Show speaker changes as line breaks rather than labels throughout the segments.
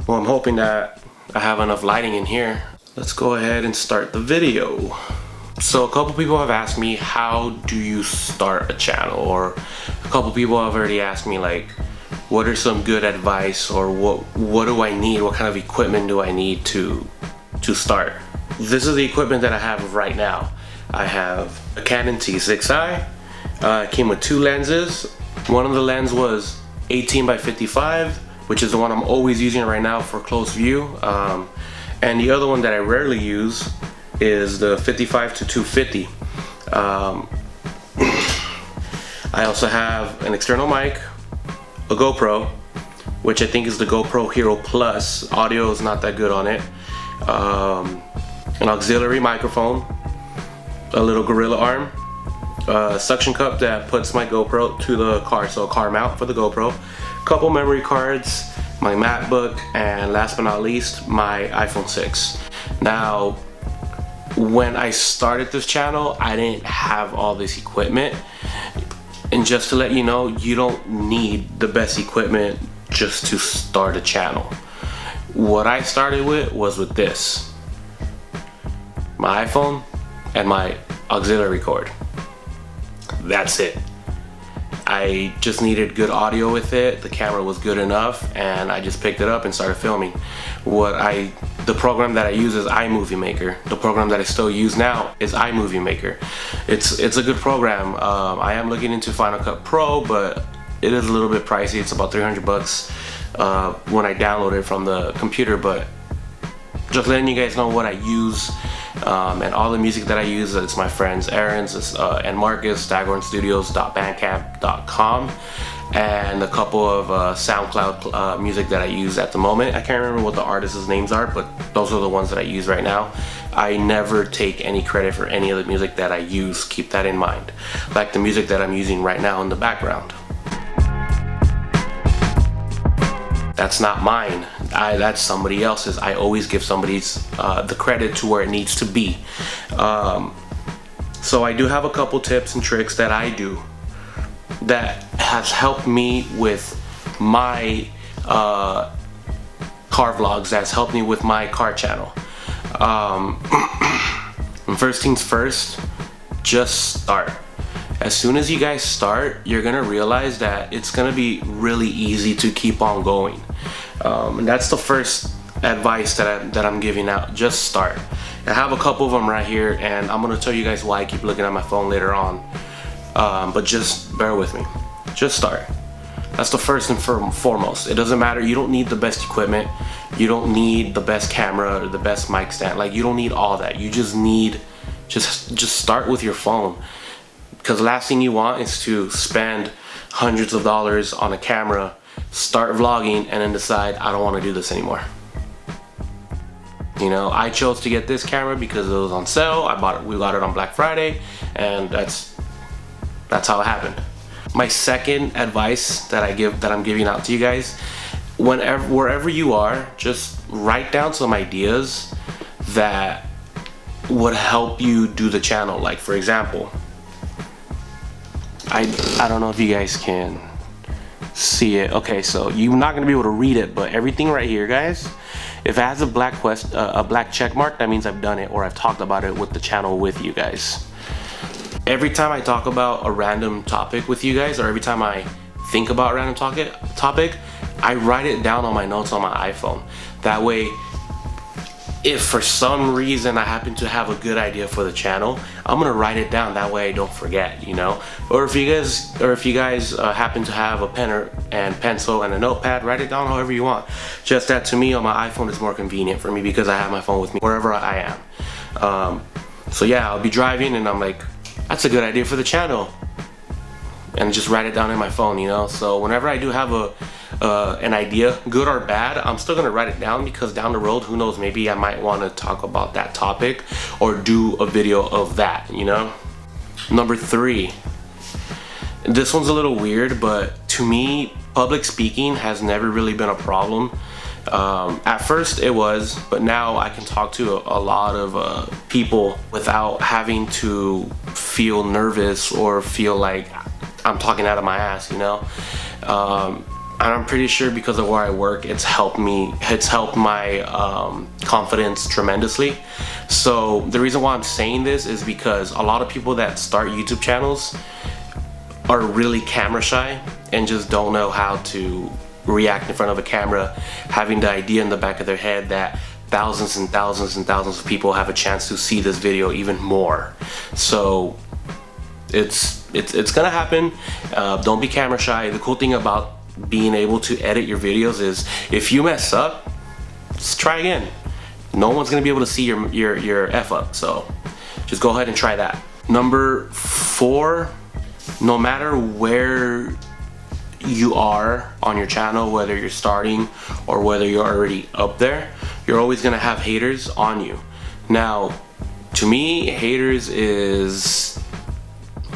Well, I'm hoping that I have enough lighting in here. Let's go ahead and start the video. So a couple people have asked me, how do you start a channel? Or a couple people have already asked me, like, what are some good advice, or what do I need? What kind of equipment do I need to start? This is the equipment that I have right now. I have a Canon T6i. It came with 2 lenses. One of the lenses was 18 by 55, which is the one I'm always using right now for close view. And the other one that I rarely use is the 55 to 250. I also have an external mic, a GoPro, which I think is the GoPro Hero Plus. Audio is not that good on it. An auxiliary microphone, a little gorilla arm, a suction cup that puts my GoPro to the car, so a car mount for the GoPro, a couple memory cards, my MacBook, and last but not least, my iPhone 6. Now, when I started this channel, I didn't have all this equipment. And just to let you know, you don't need the best equipment just to start a channel. What I started with was with this. My iPhone and my auxiliary cord. That's it. I just needed good audio with it. The camera was good enough, and I just picked it up and started filming. The program that I use is iMovie Maker. The program that I still use now is iMovie Maker. It's a good program. I am looking into Final Cut Pro, but it is a little bit pricey. It's about 300 bucks when I download it from the computer. But just letting you guys know what I use, and all the music that I use. It's my friends Aaron's and Marcus, stagornstudios.bandcamp.com, and a couple of SoundCloud music that I use at the moment. I can't remember what the artists' names are, but those are the ones that I use right now. I never take any credit for any of the music that I use. Keep that in mind. Like the music that I'm using right now in the background. That's not mine. That's somebody else's. I always give somebody's the credit to where it needs to be. So I do have a couple tips and tricks that I do that has helped me with my car vlogs, that's helped me with my car channel. First things first, just start. As soon as you guys start, you're gonna realize that it's gonna be really easy to keep on going. And that's the first advice that I'm giving out. Just start. I have a couple of them right here, and I'm gonna tell you guys why I keep looking at my phone later on. But just bear with me. Just start. That's the first and foremost. It doesn't matter. You don't need the best equipment. You don't need the best camera or the best mic stand. Like, you don't need all that. You just need just start with your phone. Because the last thing you want is to spend hundreds of dollars on a camera, start vlogging, and then decide, I don't want to do this anymore. You know, I chose to get this camera because it was on sale. We got it on Black Friday, and that's how it happened. My second advice that I'm giving out to you guys, wherever you are, just write down some ideas that would help you do the channel. Like, for example, I don't know if you guys can see it. Okay, so you're not gonna be able to read it, but everything right here, guys, if it has a black check mark, that means I've done it, or I've talked about it with the channel with you guys. Every time I talk about a random topic with you guys, or every time I think about a random topic, I write it down on my notes on my iPhone. That way, if for some reason I happen to have a good idea for the channel, I'm gonna write it down. That way I don't forget, you know. Or if you guys happen to have a pen and pencil and a notepad, write it down however you want. Just that, to me, on my iPhone is more convenient for me because I have my phone with me wherever I am. So yeah, I'll be driving and I'm like, that's a good idea for the channel, and just write it down in my phone, you know. So whenever I do have an idea, good or bad, I'm still gonna write it down, because down the road, who knows, maybe I might want to talk about that topic or do a video of that, you know. Number 3, this one's a little weird, but to me, public speaking has never really been a problem. At first it was, but now I can talk to a lot of people without having to feel nervous or feel like I'm talking out of my ass, you know. And I'm pretty sure because of where I work, it's helped my confidence tremendously. So the reason why I'm saying this is because a lot of people that start YouTube channels are really camera shy and just don't know how to react in front of a camera, having the idea in the back of their head that thousands and thousands and thousands of people have a chance to see this video even more. So it's gonna happen. Don't be camera shy. The cool thing about being able to edit your videos is if you mess up, just try again. No one's gonna be able to see your F up, so just go ahead and try that. Number 4, no matter where you are on your channel, whether you're starting or whether you're already up there, you're always gonna have haters on you. Now, to me, haters is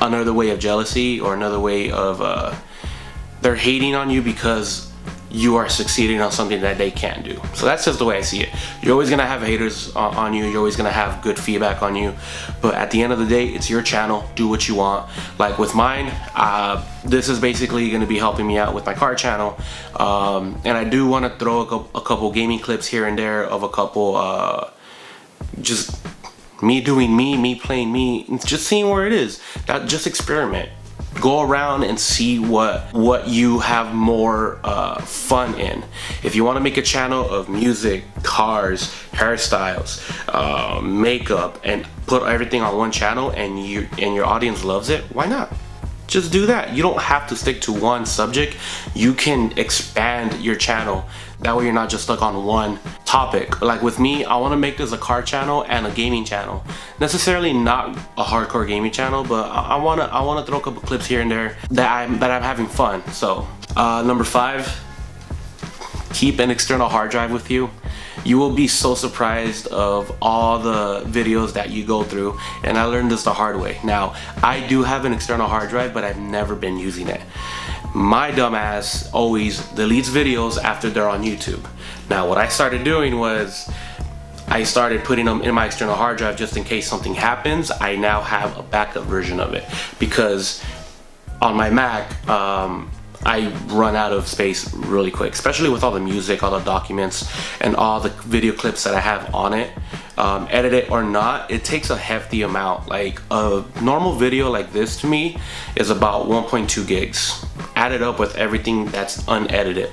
another way of jealousy, or another way of they're hating on you because you are succeeding on something that they can't do. So that's just the way I see it. You're always gonna have haters on you. You're always gonna have good feedback on you. But at the end of the day, it's your channel. Do what you want. Like with mine, this is basically gonna be helping me out with my car channel. And I do wanna throw a couple gaming clips here and there of a couple, just me doing me playing me, just seeing where it is. Just experiment. Go around and see what you have more fun in. If you want to make a channel of music, cars, hairstyles, makeup, and put everything on one channel, and your audience loves it, why not? Just do that. You don't have to stick to one subject. You can expand your channel. That way you're not just stuck on one topic. Like with me, I want to make this a car channel and a gaming channel. Necessarily not a hardcore gaming channel, but I want to throw a couple clips here and there that I'm having fun. So number 5, keep an external hard drive with you. You will be so surprised of all the videos that you go through, and I learned this the hard way. Now, I do have an external hard drive, but I've never been using it. My dumbass always deletes videos after they're on YouTube. Now, what I started doing was I started putting them in my external hard drive just in case something happens. I now have a backup version of it, because on my Mac, I run out of space really quick, especially with all the music, all the documents, and all the video clips that I have on it. Edit it or not, it takes a hefty amount. Like a normal video like this to me is about 1.2 gigs. Add it up with everything that's unedited.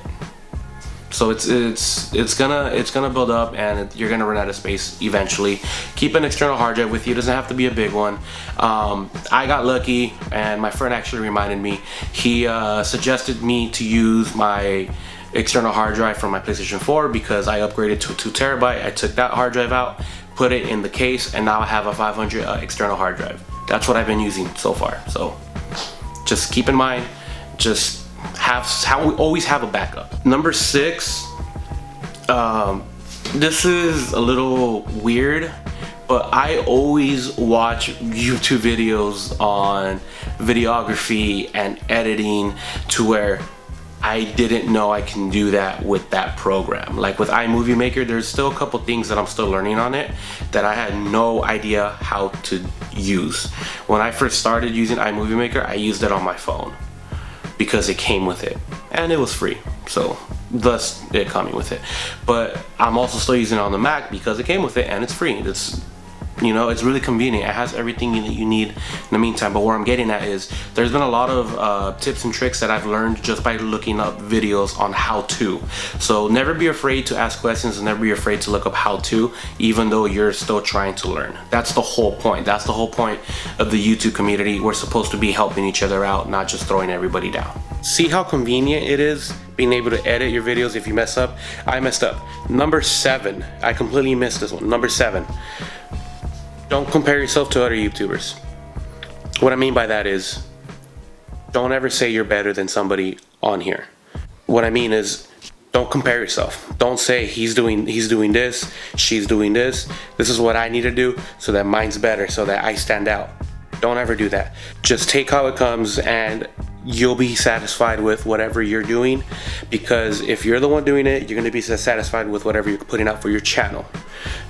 So it's gonna build up, and you're gonna run out of space eventually. Keep an external hard drive with you. It doesn't have to be a big one. I got lucky, and my friend actually reminded me. He suggested me to use my external hard drive from my PlayStation 4 because I upgraded to a 2 terabyte. I took that hard drive out, put it in the case, and now I have a 500 external hard drive. That's what I've been using so far. So just keep in mind, just always have a backup. Number 6, this is a little weird, but I always watch YouTube videos on videography and editing to where I didn't know I can do that with that program. Like with iMovie Maker, there's still a couple things that I'm still learning on it that I had no idea how to use. When I first started using iMovie Maker, I used it on my phone because it came with it, and it was free, so thus it coming with it. But I'm also still using it on the Mac because it came with it and it's free. It's, you know, it's really convenient. It has everything that you need in the meantime. But where I'm getting at is there's been a lot of tips and tricks that I've learned just by looking up videos on how to. So never be afraid to ask questions, and never be afraid to look up how to, even though you're still trying to learn. That's the whole point. That's the whole point of the YouTube community. We're supposed to be helping each other out, not just throwing everybody down. See how convenient it is being able to edit your videos if you mess up? I messed up. Number 7, I completely missed this one. Number 7. Don't compare yourself to other YouTubers. What I mean by that is, don't ever say you're better than somebody on here. What I mean is, don't compare yourself. Don't say he's doing this, she's doing this. This is what I need to do so that mine's better, so that I stand out. Don't ever do that. Just take how it comes, and you'll be satisfied with whatever you're doing, because if you're the one doing it, you're going to be satisfied with whatever you're putting out for your channel.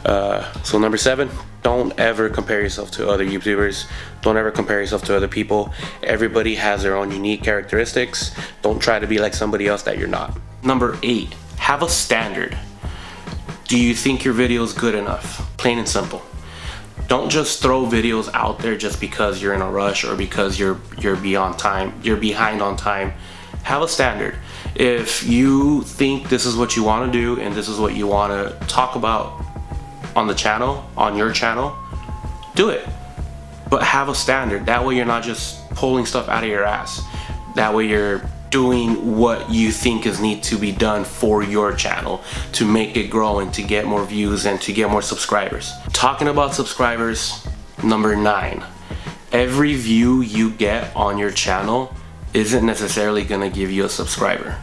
So number 7, don't ever compare yourself to other YouTubers. Don't ever compare yourself to other people. Everybody has their own unique characteristics. Don't try to be like somebody else that you're not. Number 8, have a standard. Do you think your video is good enough? Plain and simple. Don't just throw videos out there just because you're in a rush or because you're behind on time. Have a standard. If you think this is what you want to do and this is what you want to talk about on the channel, on your channel, do it. But have a standard. That way you're not just pulling stuff out of your ass. That way you're doing what you think need to be done for your channel to make it grow and to get more views and to get more subscribers. Talking about subscribers, number 9, every view you get on your channel isn't necessarily gonna give you a subscriber.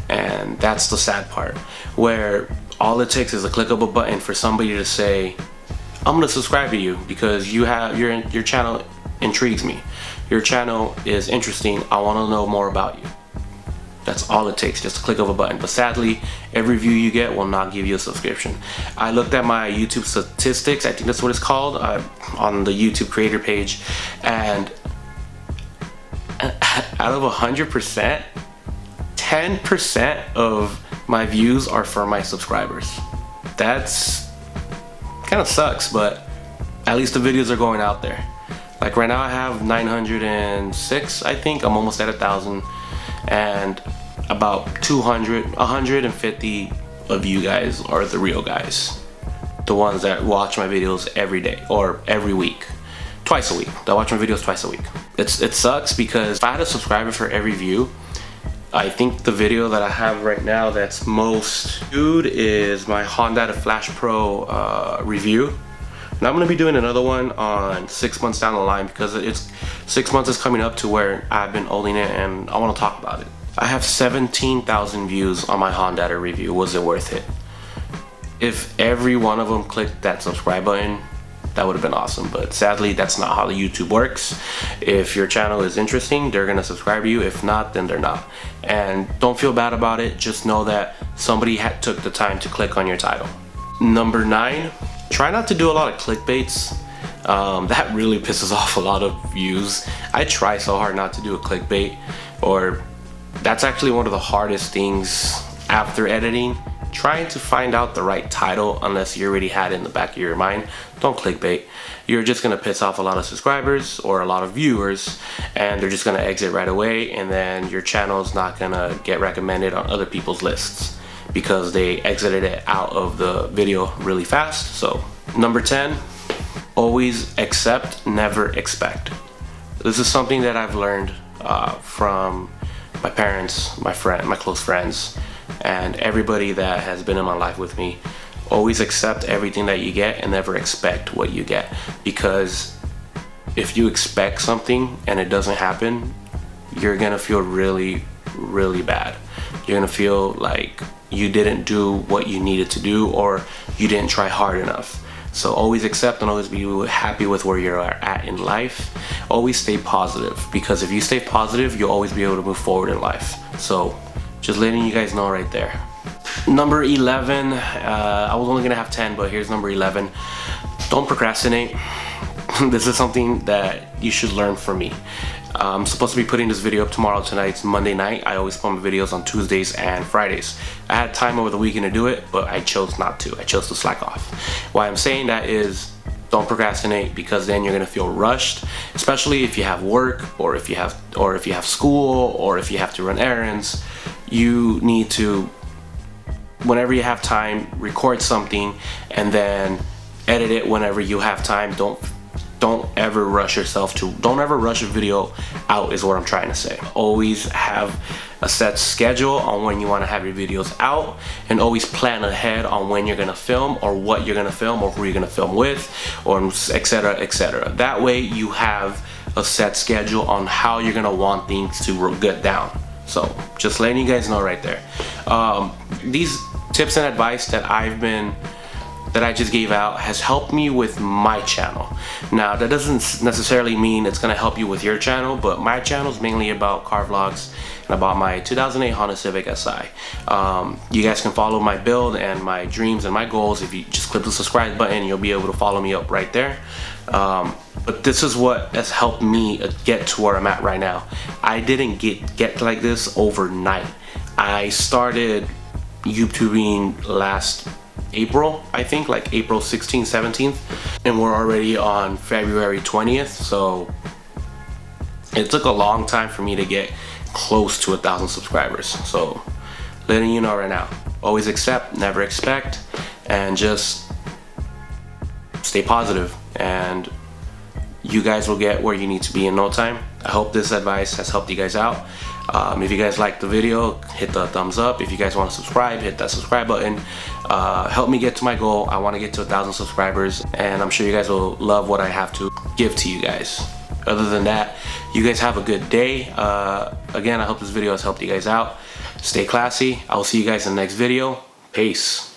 And that's the sad part, where all it takes is a click of a button for somebody to say, I'm gonna subscribe to you because your channel intrigues me. Your channel is interesting. I wanna know more about you. That's all it takes, just a click of a button. But sadly, every view you get will not give you a subscription. I looked at my YouTube statistics, I think that's what it's called, on the YouTube creator page, and out of 100%, 10% of my views are for my subscribers. That's kind of sucks, but at least the videos are going out there. Like right now I have 906, I think. I'm almost at 1,000. And about 150 of you guys are the real guys, the ones that watch my videos every day or every week, twice a week. That watch my videos twice a week. It sucks because if I had a subscriber for every view, I think the video that I have right now that's most viewed is my Honda Flash Pro review. And I'm gonna be doing another one on 6 months down the line because it's 6 months is coming up to where I've been holding it and I want to talk about it. I have 17,000 views on my Honda review. Was it worth it? If every one of them clicked that subscribe button, that would have been awesome. But sadly, that's not how the YouTube works. If your channel is interesting, they're gonna subscribe to you. If not, then they're not. And don't feel bad about it. Just know that somebody took the time to click on your title. Number 9. Try not to do a lot of clickbaits. That really pisses off a lot of views. I try so hard not to do a clickbait, or that's actually one of the hardest things after editing. Trying to find out the right title, unless you already had it in the back of your mind. Don't clickbait. You're just gonna piss off a lot of subscribers or a lot of viewers, and they're just gonna exit right away, and then your channel's not gonna get recommended on other people's lists because they exited it out of the video really fast. So number 10, always accept, never expect. This is something that I've learned from my parents, my close friends, and everybody that has been in my life with me. Always accept everything that you get and never expect what you get, because if you expect something and it doesn't happen, you're gonna feel really, really bad. You're gonna feel like you didn't do what you needed to do, or you didn't try hard enough. So always accept and always be happy with where you're at in life. Always stay positive, because if you stay positive, you'll always be able to move forward in life. So just letting you guys know right there. Number 11, I was only gonna have 10, but here's number 11. Don't procrastinate. This is something that you should learn from me. I'm supposed to be putting this video up tomorrow. Tonight's Monday night. I always put my videos on Tuesdays and Fridays. I had time over the weekend to do it, but I chose not to. I chose to slack off. Why I'm saying that is, don't procrastinate, because then you're gonna feel rushed, especially if you have work, or if you have school, or if you have to run errands. You need to, whenever you have time, record something and then edit it whenever you have time. Don't ever rush yourself don't ever rush a video out, is what I'm trying to say. Always have a set schedule on when you want to have your videos out, and always plan ahead on when you're gonna film, or what you're gonna film, or who you're gonna film with, or etc, etc. That way you have a set schedule on how you're gonna want things to get down. So just letting you guys know right there. These tips and advice that I've been that I just gave out has helped me with my channel. Now that doesn't necessarily mean it's gonna help you with your channel, but my channel is mainly about car vlogs and about my 2008 Honda Civic Si. You guys can follow my build and my dreams and my goals if you just click the subscribe button. You'll be able to follow me up right there. But this is what has helped me get to where I'm at right now. I didn't get like this overnight. I started YouTubing last April, I think, like April 16th, 17th, and we're already on February 20th, so it took a long time for me to get close to 1,000 subscribers. So letting you know right now, always accept, never expect, and just stay positive, and you guys will get where you need to be in no time. I hope this advice has helped you guys out. If you guys liked the video, hit the thumbs up. If you guys want to subscribe, hit that subscribe button. Help me get to my goal. I want to get to 1,000 subscribers, and I'm sure you guys will love what I have to give to you guys. Other than that, you guys have a good day. Again, I hope this video has helped you guys out. Stay classy. I will see you guys in the next video. Peace.